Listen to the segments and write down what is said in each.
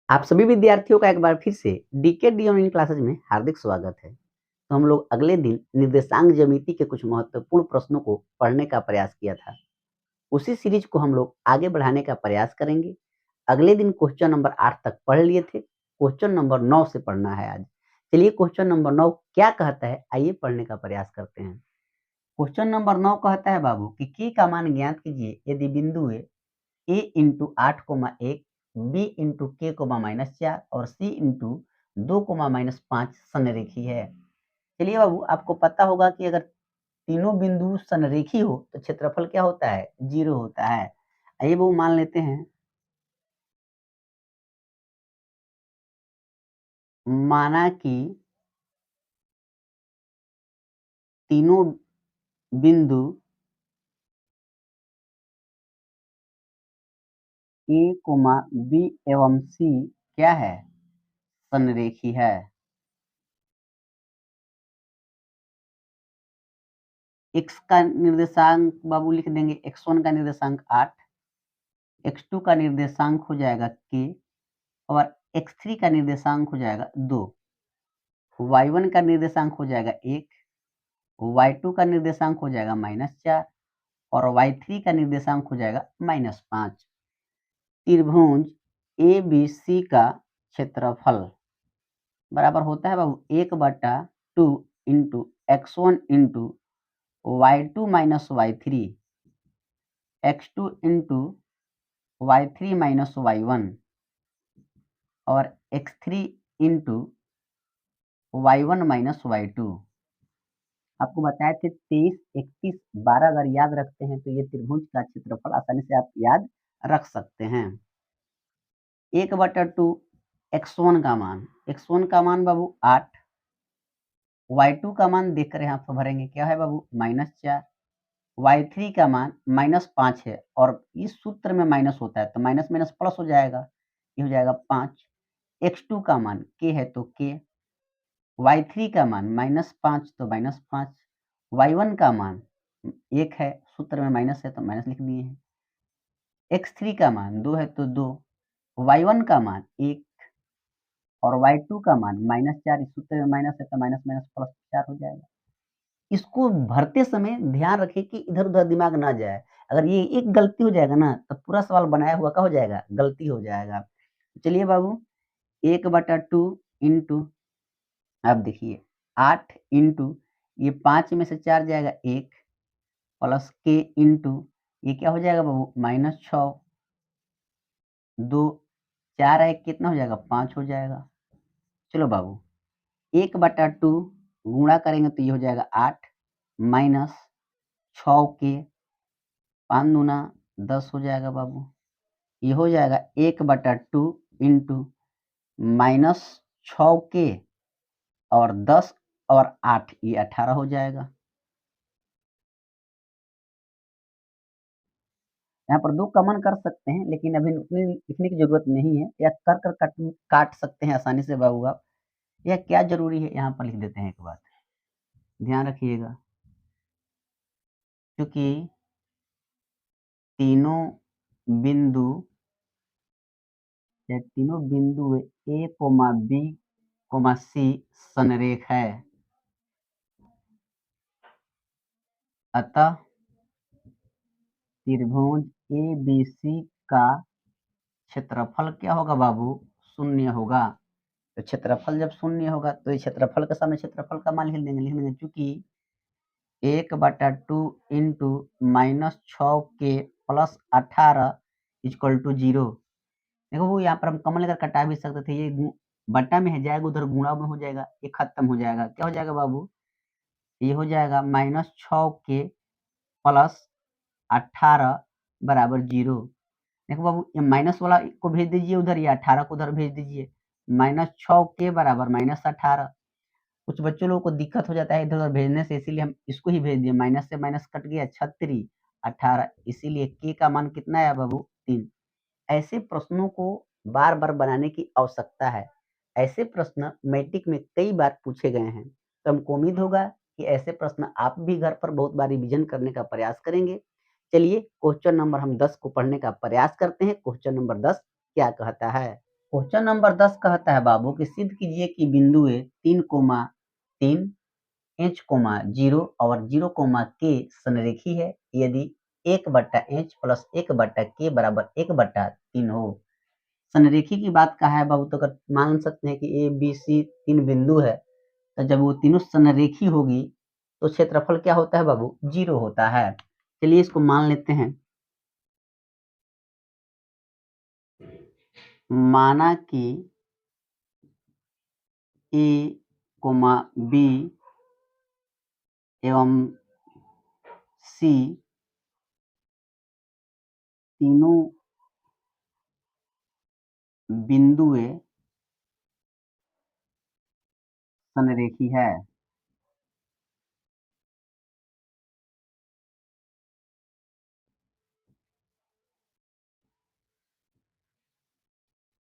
आप सभी विद्यार्थियों का एक बार फिर से डीके डी ऑनलाइन क्लासेज में हार्दिक स्वागत है। तो हम लोग अगले दिन निर्देशांक ज्यामिति के कुछ महत्वपूर्ण प्रश्नों को पढ़ने का प्रयास किया था। उसी सीरीज को हम लोग आगे बढ़ाने का प्रयास करेंगे। अगले दिन क्वेश्चन नंबर 8 तक पढ़ लिए थे। क्वेश्चन नंबर 9 से पढ़ना है आज। चलिए क्वेश्चन नंबर 9 क्या कहता है, आइए पढ़ने का प्रयास करते हैं। क्वेश्चन नंबर 9 कहता है बाबू कि के का मान ज्ञात कीजिए यदि बिंदु ए इंटू 8,1 बी इंटू के कोमा -4 और सी इंटू 2,-5 संरेखी है। चलिए बाबू, आपको पता होगा कि अगर तीनों बिंदु संरेखी हो तो क्षेत्रफल क्या होता है? 0 होता है। आइए बाबू मान लेते हैं, माना कि तीनों बिंदु ए कोमा बी एवं सी क्या है? संरेखी है। x का निर्देशांक बाबू लिख देंगे, x1 का निर्देशांक 8, x2 का निर्देशांक हो जाएगा k और x3 का निर्देशांक हो जाएगा 2, y1 का निर्देशांक हो जाएगा 1, y2 का निर्देशांक हो जाएगा -4 और y3 का निर्देशांक हो जाएगा -5। त्रिभुज ABC का क्षेत्रफल बराबर होता है बाबू 1/2 into x1 into y2 minus y3, x2 into y3 minus y1 और x3 into y1 minus y2। आपको बताए थे 23, 31, 12 अगर याद रखते हैं तो ये त्रिभुज का क्षेत्रफल आसानी से आप याद रख सकते हैं। 1/2 x1 का मान बाबू 8, y2 का मान देख कर यहाँ पर भरेंगे, क्या है बाबू -4, y3 का मान -5 है और इस सूत्र में माइनस होता है तो माइनस माइनस प्लस हो जाएगा, ये हो जाएगा 5। x2 का मान k है तो k, y3 का मान -5 तो -5, y1 का मान 1 है, सूत्र में माइनस है तो माइनस लिख दिए हैं। x3 का मान 2 है तो 2, y1 का मान 1 और y2 का मान -4, इस सूत्र में माइनस है तो माइनस माइनस प्लस 4 हो जाएगा। इसको भरते समय ध्यान रखें कि इधर-उधर दिमाग ना जाए। अगर ये एक गलती हो जाएगा ना, तो पूरा सवाल बनाया हुआ क्या हो जाएगा? गलती हो जाएगा। चलिए बाबू, 1/2 इंटू, अब देखिए 8 इंटू ये 5 में से 4 जाएगा 1 प्लस के इंटू ये क्या हो जाएगा बाबू -6, 2, 4 है कितना हो जाएगा? 5 हो जाएगा। चलो बाबू, 1/2 गुणा करेंगे तो ये हो जाएगा 8 माइनस 6 के 5 दूना 10 हो जाएगा बाबू। ये हो जाएगा 1/2 इंटू -6 के और 10 और 8 ये 18 हो जाएगा। यहाँ पर 2 कॉमन कर सकते हैं लेकिन अभी उतनी लिखने की ज़रूरत नहीं है, या कर काट सकते हैं आसानी से बाबू आप। यह क्या ज़रूरी है यहाँ पर लिख देते हैं एक बात, ध्यान रखिएगा। क्योंकि तीनों बिंदु तीनों बिंदु ए कोमा बी कोमा सी संरेख है, अतः त्रिभुज ABC का क्षेत्रफल क्या होगा बाबू? 0 होगा। तो क्षेत्रफल जब 0 होगा तो ये क्षेत्रफल के सामने क्षेत्रफल का मान लिख देंगे चूँकि 1/2 इंटू -6 के प्लस 18 इक्वल टू 0। देखो वो यहाँ पर हम कॉमन लेकर कटा भी सकते थे, ये बट्टा में है जाएगा उधर गुणा में हो जाएगा, ये खत्म हो जाएगा। क्या हो जाएगा बाबू? ये हो जाएगा -6 के प्लस 18 बराबर 0। देखो बाबू, ये माइनस वाला को भेज दीजिए उधर, ये 18 को उधर भेज दीजिए। -6 के बराबर -18। कुछ बच्चों लोगों को दिक्कत हो जाता है इधर-उधर भेजने से, इसीलिए हम इसको ही भेज दिए। माइनस से माइनस कट गया 36, 18, इसीलिए के का मान कितना है बाबू? 3। ऐसे प्रश्नों को बार-बार बनाने की आवश्यकता है। ऐसे प्रश्न मैट्रिक में कई बार पूछे गए हैं। तो हमको उम्मीद होगा कि ऐसे प्रश्न आप भी घर पर बहुत बार रिवीजन करने का प्रयास करेंगे। चलिए क्वेश्चन नंबर हम 10 को पढ़ने का प्रयास करते हैं। क्वेश्चन नंबर 10 क्या कहता है? क्वेश्चन नंबर 10 कहता है बाबू कि सिद्ध कीजिए कि बिंदु 3,3 एच कोमा 0 और 0 कोमा के संरेखी है यदि 1/h प्लस 1/k बराबर 1/3 हो। संरेखी की बात कहा है बाबू, तो अगर मान सकते हैं कि ए बी सी 3 बिंदु है, तो जब वो तीनों संरेखी होगी तो क्षेत्रफल क्या होता है बाबू? 0 होता है। चलिए इसको मान लेते हैं। माना कि ए कोमा बी एवं सी तीनों बिंदुएं संरेखी है।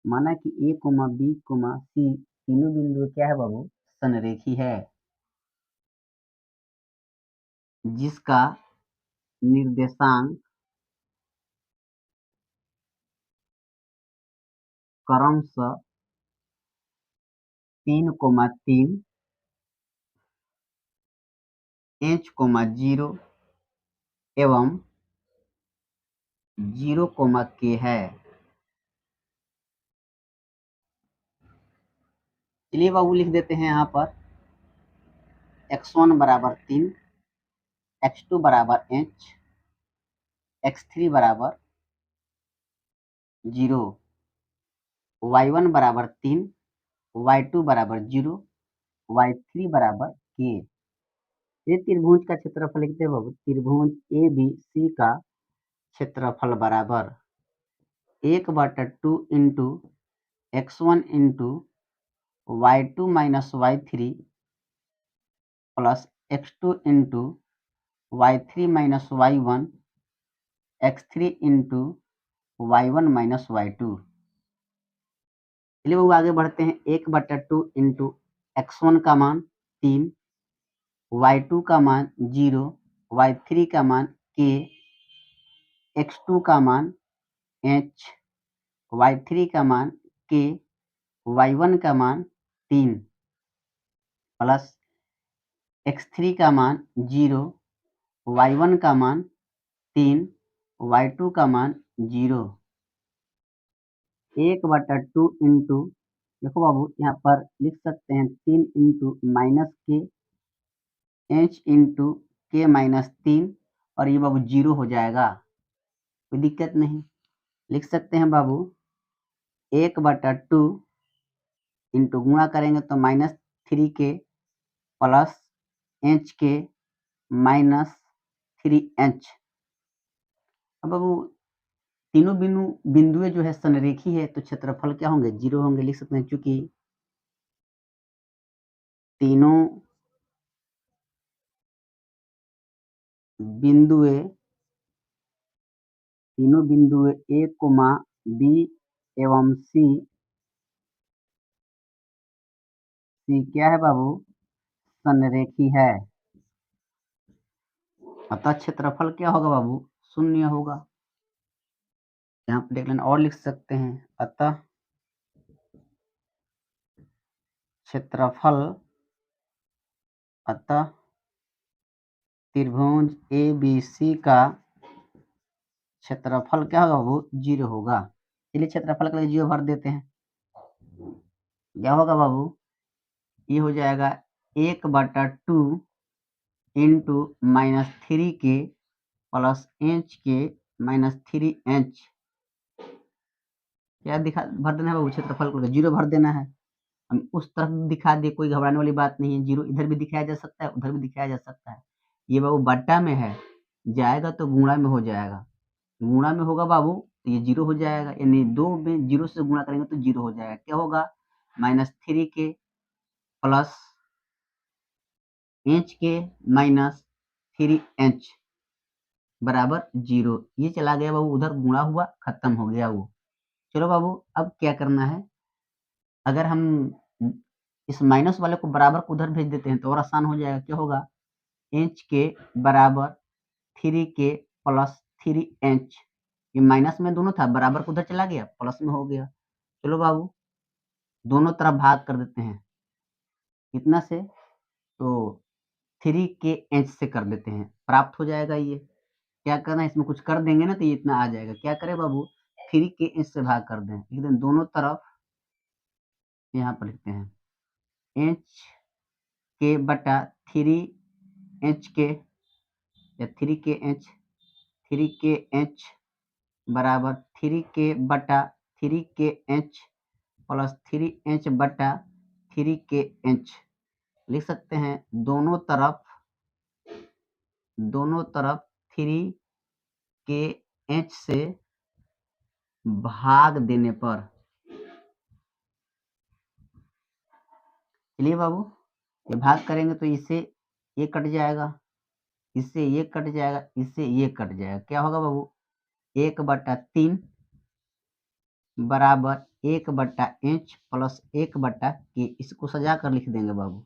माना कि ए कोमा बी कोमा सी तीनों बिंदु क्या है बाबू? संरेखी है, जिसका निर्देशांक क्रमशः 3,3 h,0 एवं 0,k है। चलिए बाबू लिख देते हैं यहाँ पर x1 बराबर 3, x2 बराबर h, x3 बराबर 0, y1 बराबर 3, y2 बराबर 0, y3 बराबर k। ये त्रिभुज का क्षेत्रफल लिखते हैं बाबू। त्रिभुज ए बी सी का क्षेत्रफल बराबर 1/2 into x1 into y2 minus y3 plus x2 into y3 minus y1 x3 into y1 minus y2। चलिए बाबू आगे बढ़ते हैं। 1/2 इंटू x1 का मान 3, y2 का मान 0, y3 का मान k, x2 का मान h, y3 का मान k, y1 का मान 3 प्लस x3 का मान 0, y1 का मान 3, y2 का मान 0। 1/2 इंटू, देखो बाबू यहाँ पर लिख सकते हैं 3 इंटू माइनस के h इंटू के माइनस 3 और ये बाबू 0 हो जाएगा, कोई दिक्कत नहीं। लिख सकते हैं बाबू 1/2 इंटू गुणा करेंगे तो -3k प्लस h के माइनस 3h। अब बाबू तीनों बिंदुएं जो है संरेखी है तो क्षेत्रफल क्या होंगे? 0 होंगे। लिख सकते हैं चूंकि तीनों बिंदुएं ए कोमा बी एवं सी क्या है बाबू? संरेखी है, अतः क्षेत्रफल क्या होगा बाबू? 0 होगा। यहाँ पर देख लेना और लिख सकते हैं, अतः क्षेत्रफल, अतः त्रिभुज ए बी सी का क्षेत्रफल क्या होगा बाबू? 0 होगा। चलिए क्षेत्रफल के लिए 0 भर देते हैं। क्या होगा बाबू? ये हो जाएगा 1/2 इंटू -3k प्लस h के माइनस 3h। क्या भर देना है बाबू? क्षेत्रफल को 0 भर देना है। हम उस तरफ दिखा दे, कोई घबराने वाली बात नहीं है। 0 इधर भी दिखाया जा सकता है, उधर भी दिखाया जा सकता है। ये बाबू बट्टा में है, जाएगा तो गुणा में हो जाएगा। गुणा में होगा बाबू तो ये 0 हो जाएगा, यानी 2 में 0 से गुणा करेंगे तो 0 हो जाएगा। क्या होगा? -3k प्लस h के माइनस 3h बराबर 0। ये चला गया बाबू उधर, गुणा हुआ, खत्म हो गया वो। चलो बाबू अब क्या करना है, अगर हम इस माइनस वाले को बराबर को उधर भेज देते हैं तो और आसान हो जाएगा। क्या होगा? h के बराबर 3k प्लस 3h। ये माइनस में दोनों था, बराबर को उधर चला गया, प्लस में हो गया। चलो बाबू दोनों तरफ भाग कर देते हैं। कितना से? तो 3 के एच से कर देते हैं, प्राप्त हो जाएगा ये। क्या करना है, इसमें कुछ कर देंगे ना तो ये इतना आ जाएगा। क्या करें बाबू, 3 के एच से भाग कर दें, लिख दें दोनों तरफ। यहाँ पर लिखते हैं एच के बटा 3 एच के, या 3 के एच बराबर 3 के बटा 3 के एच प्लस 3 एच बटा 3 के एच लिख सकते हैं। दोनों तरफ 3 के एच से भाग देने पर, चलिए बाबू ये भाग करेंगे तो इससे ये कट जाएगा, इससे ये कट जाएगा, इससे ये कट जाएगा। क्या होगा बाबू, 1/3 बराबर 1/h प्लस 1/k। इसको सजा कर लिख देंगे बाबू,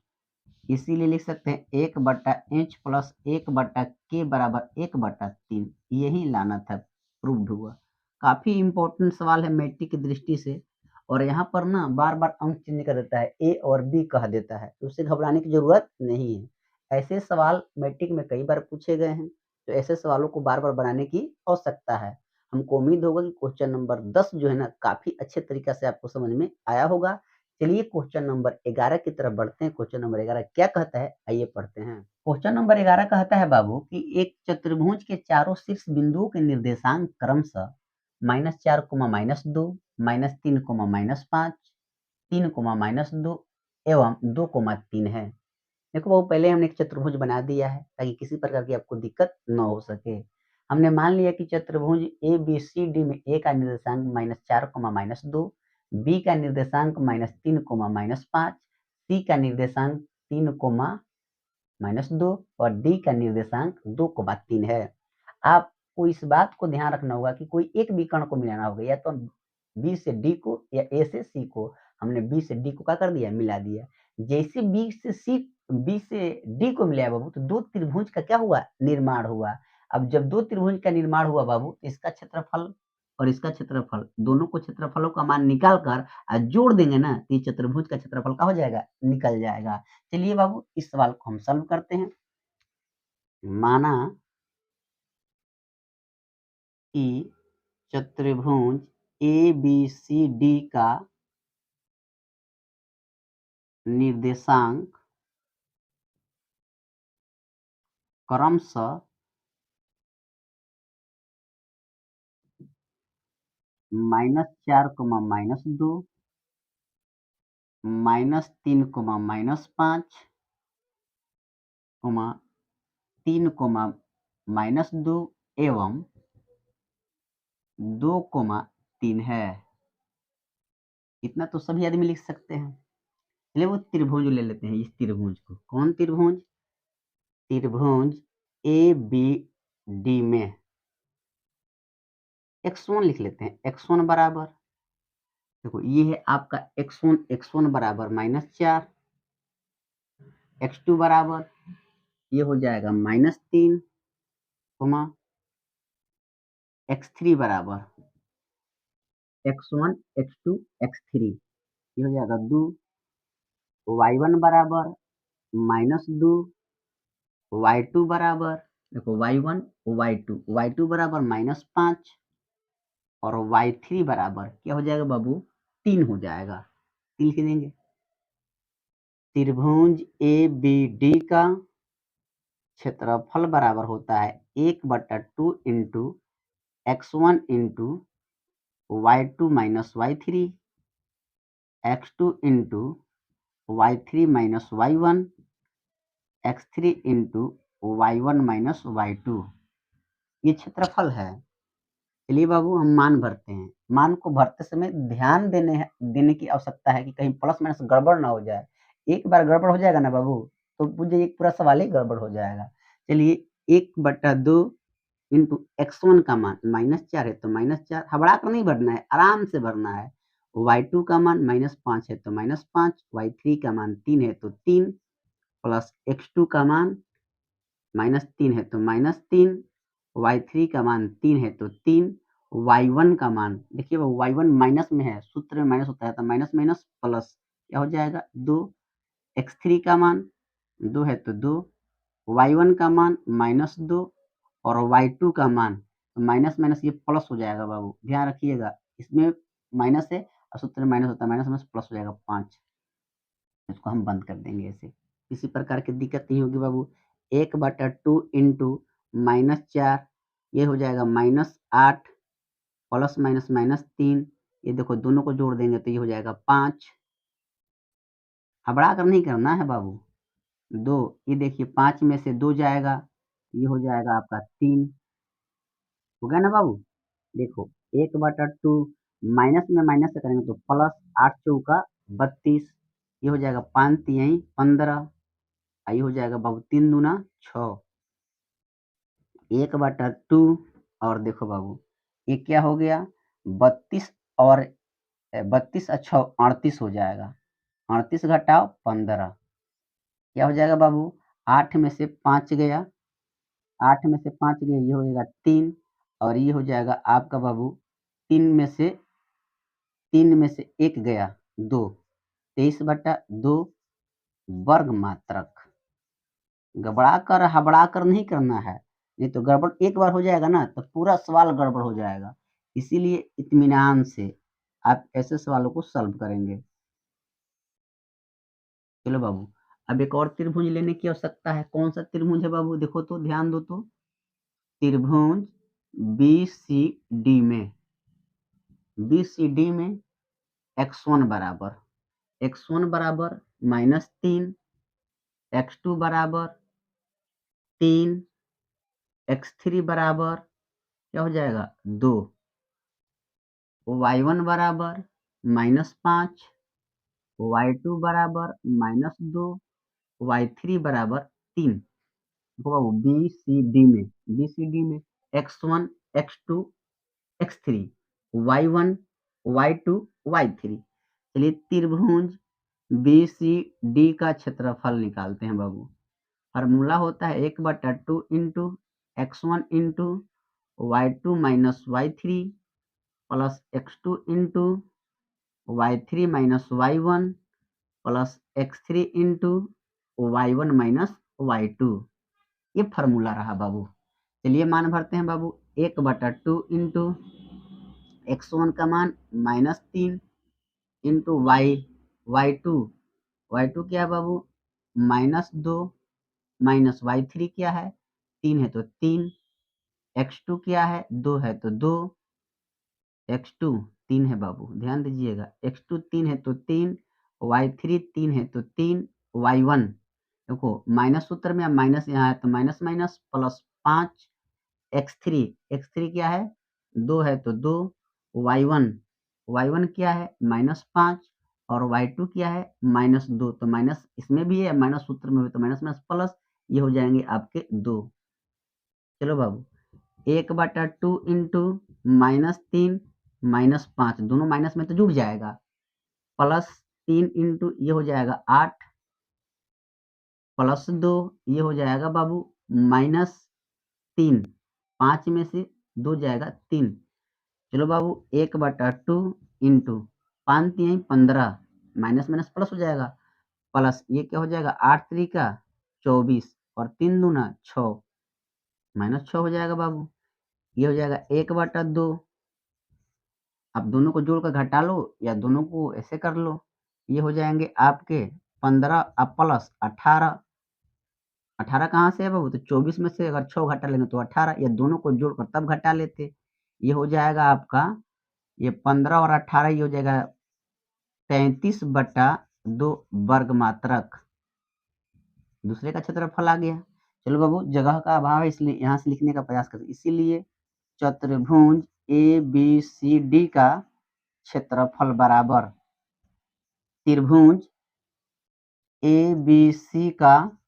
इसीलिए लिख सकते हैं 1/h प्लस 1/k बराबर 1/3। यही लाना था, प्रूव्ड हुआ। काफी इंपॉर्टेंट सवाल है मैट्रिक की दृष्टि से, और यहाँ पर ना बार बार अंक चेंज कर देता है, ए और बी कह देता है, तो उससे घबराने की जरूरत नहीं है। ऐसे सवाल मैट्रिक में कई बार पूछे गए हैं, तो ऐसे सवालों को बार बार बनाने की आवश्यकता है। हमको उम्मीद होगा कि क्वेश्चन नंबर 10 जो है ना काफी अच्छे तरीके से आपको समझ में आया होगा। चलिए क्वेश्चन नंबर 11 की तरफ बढ़ते हैं। क्वेश्चन नंबर 11 क्या कहता है, आइए पढ़ते हैं। क्वेश्चन नंबर 11 कहता है बाबू कि एक चतुर्भुज के चारों शीर्ष बिंदुओं के निर्देशांक क्रमशः -4, -2, -3, -5, 3, -2 एवं 2, 3 है। देखो बाबू पहले हमने एक चतुर्भुज बना दिया है ताकि किसी प्रकार की आपको दिक्कत न हो सके। हमने मान लिया कि चतुर्भुज ABCD में A का निर्देशांक -4, -2, B का निर्देशांक -3, -5, C का निर्देशांक 3, -2 और D का निर्देशांक 2, 3 है। आपको इस बात को ध्यान रखना होगा कि कोई एक विकर्ण को मिलाना होगा, या तो B से D को या A से C को। हमने B से D को क्या कर दिया, मिला दिया। जैसे B से D को मिलाया बाबू तो 2 त्रिभुज का क्या हुआ, निर्माण हुआ। अब जब 2 त्रिभुज का निर्माण हुआ बाबू, इसका क्षेत्रफल और इसका क्षेत्रफल, दोनों को क्षेत्रफलों का मान निकाल कर जोड़ देंगे ना तो ये चतुर्भुज का क्षेत्रफल क्या हो जाएगा, निकल जाएगा। चलिए बाबू इस सवाल को हम सॉल्व करते हैं। माना कि चतुर्भुज ABCD का निर्देशांक क्रमशः -4, -2, -3, -5, 3, -2 एवं 2, 3 है। इतना तो सभी आदमी लिख सकते हैं। चलिए वो त्रिभुज ले लेते हैं, इस त्रिभुज को। कौन त्रिभुज, त्रिभुज ABD में x1 लिख लेते हैं। x1 बराबर, देखो ये है आपका x1 बराबर -4, x2 बराबर ये हो जाएगा -3, x3 बराबर x1, x2, x3 ये हो जाएगा 2, y1 बराबर -2, y2 बराबर, देखो y1, y2 बराबर -5 और y3 बराबर क्या हो जाएगा बाबू, 3 हो जाएगा। लिख देंगे त्रिभुज ABD का क्षेत्रफल बराबर होता है 1/2 into x1 into y2 minus y3, x2 into y3 minus y1, x3 into y1 minus y2। ये क्षेत्रफल है। चलिए बाबू हम मान भरते हैं। मान को भरते समय ध्यान देने की आवश्यकता है कि कहीं प्लस माइनस गड़बड़ ना हो जाए। एक बार गड़बड़ हो जाएगा ना बाबू तो मुझे एक पूरा सवाल ही गड़बड़ हो जाएगा। चलिए 1/2 इंटू x1 का मान -4 है तो -4, हबड़ा कर नहीं भरना है, आराम से भरना है। y2 का मान -5 है तो -5, y3 का मान 3 है तो 3, प्लस x2 का मान -3 है तो -3, y3 का मान 3 है तो 3 y1 का मान, देखिए y1 माइनस में है, सूत्र में माइनस होता है तो माइनस माइनस प्लस क्या हो जाएगा 2। x3 का मान 2 है तो 2, y1 का मान -2 और y2 का मान तो माइनस माइनस ये प्लस हो जाएगा बाबू, ध्यान रखिएगा इसमें माइनस है और सूत्र में माइनस होता है, माइनस माइनस प्लस हो जाएगा 5। इसको हम बंद कर देंगे ऐसे, किसी प्रकार की दिक्कत नहीं होगी बाबू। 1/2 इंटू -4 ये हो जाएगा -8 प्लस माइनस -3, ये देखो दोनों को जोड़ देंगे तो ये हो जाएगा 5। हबड़ा कर नहीं करना है बाबू। 2 ये देखिए 5 में से 2 जाएगा, ये हो जाएगा आपका 3। हो गया ना बाबू। देखो 1/2 माइनस में माइनस से करेंगे तो प्लस 8 चौका 32, ये हो जाएगा 5 तिहाई 15, ये हो जाएगा बाबू 3 दूना 6। 1/2 और देखो बाबू ये क्या हो गया 32 और 32 और 6 38 हो जाएगा, 38 घटाओ 15 क्या हो जाएगा बाबू 8 में से 5 गया, 8 में से 5 गया ये हो जाएगा 3 और ये हो जाएगा आपका बाबू 3 में से 1 गया 2, 23/2 वर्ग मात्रक। गबड़ा कर हबड़ा कर नहीं करना है, नहीं तो गड़बड़ एक बार हो जाएगा ना तो पूरा सवाल गड़बड़ हो जाएगा। इसीलिए इत्मीनान से आप ऐसे सवालों को सॉल्व करेंगे। चलो बाबू अब एक और त्रिभुज लेने की आवश्यकता है। कौन सा त्रिभुज है बाबू, देखो तो ध्यान दो तो, त्रिभुज BCD में x1 बराबर -3, x2 बराबर 3, x3 बराबर क्या हो जाएगा 2, y1 बराबर -5, y2 बराबर -2, y3 बराबर 3। देखो बाबू BCD में x1 x2 x3 y1 y2 y3। चलिए त्रिभुज BCD का क्षेत्रफल निकालते हैं बाबू। फार्मूला होता है 1/2 into x1 into y2 minus y3 plus x2 into y3 minus y1 plus x3 into y1 minus y2। ये फार्मूला रहा बाबू। चलिए मान भरते हैं बाबू 1/2 इंटू x1 का मान -3 इंटू y2 क्या है बाबू -2 माइनस y3 क्या है 3 है तो 3, x2 क्या है 2 है तो 2, x2 3 है बाबू, ध्यान दीजिएगा x2 3 है तो 3, y3 3 है तो 3, y1 देखो माइनस सूत्र में माइनस यहाँ है तो माइनस माइनस प्लस 5, x3 क्या है 2 है तो 2, y1 क्या है -5 और y2 क्या है -2, तो माइनस इसमें भी है माइनस सूत्र में भी तो माइनस माइनस प्लस ये हो जाएंगे आपके 2। चलो बाबू 1/2 इंटू -3 -5 दोनों माइनस में तो जुड़ जाएगा, प्लस 3 इंटू ये हो जाएगा 8 प्लस 2 ये हो जाएगा बाबू -3, 5 में से 2 जाएगा 3। चलो बाबू 1/2 इंटू 5 3 15 माइनस माइनस प्लस हो जाएगा, प्लस ये क्या हो जाएगा 8 त्रिका 24 और 3 दूना 6 -6 हो जाएगा बाबू। ये हो जाएगा 1/2, अब दोनों को जोड़कर घटा लो या दोनों को ऐसे कर लो, ये हो जाएंगे आपके 15 अब प्लस 18, 18 कहाँ से है बाबू तो 24 में से अगर 6 घटा लेंगे तो 18, ये दोनों को जोड़कर तब घटा लेते, ये हो जाएगा आपका ये 15 और 18 ये हो जाएगा 33/2 वर्ग मात्रक, दूसरे का क्षेत्रफल आ गया। चलो बाबू जगह का अभाव है इसलिए यहाँ से लिखने का प्रयास करते, इसीलिए चतुर्भुज ABCD का क्षेत्रफल बराबर त्रिभुज ABC का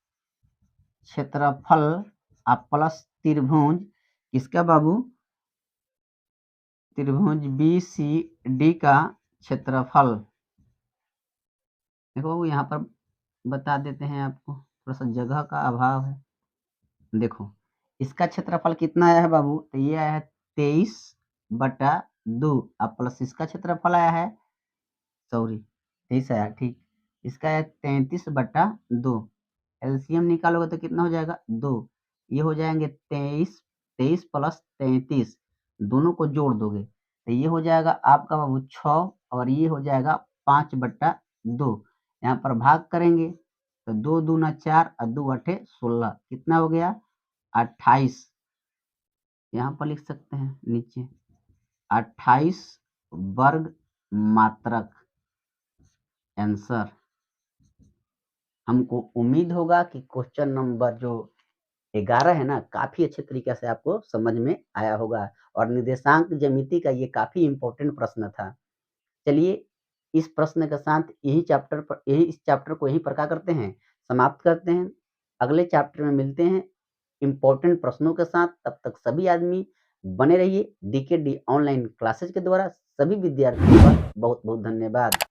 क्षेत्रफल प्लस त्रिभुज किसका बाबू त्रिभुज BCD का क्षेत्रफल। देखो बाबू यहाँ पर बता देते हैं आपको, थोड़ा सा जगह का अभाव है। देखो इसका क्षेत्रफल कितना आया है बाबू तो ये आया है 23 बटा 2 अब प्लस इसका क्षेत्रफल आया है, सॉरी 23 आया, ठीक। इसका है 33 बटा 2, एलसीएम निकालोगे तो कितना हो जाएगा 2, ये हो जाएंगे 23, 23 प्लस 33, दोनों को जोड़ दोगे तो ये हो जाएगा आपका बाबू 6 और ये हो जाएगा 5 बटा 2। यहाँ पर भाग करेंगे तो 2 दूना 4 और 2 अठे 16, कितना हो गया 28। यहाँ पर लिख सकते हैं नीचे 28 वर्ग मात्रक आंसर। हमको उम्मीद होगा कि क्वेश्चन नंबर जो 11 है ना, काफ़ी अच्छे तरीके से आपको समझ में आया होगा और निर्देशांक ज्यामिति का ये काफ़ी इम्पोर्टेंट प्रश्न था। चलिए इस प्रश्न के साथ इस चैप्टर को यहीं पर क्या करते हैं, समाप्त करते हैं। अगले चैप्टर में मिलते हैं इम्पोर्टेंट प्रश्नों के साथ। तब तक सभी आदमी बने रहिए डीकेडी ऑनलाइन क्लासेज के द्वारा। सभी विद्यार्थियों का बहुत-बहुत धन्यवाद।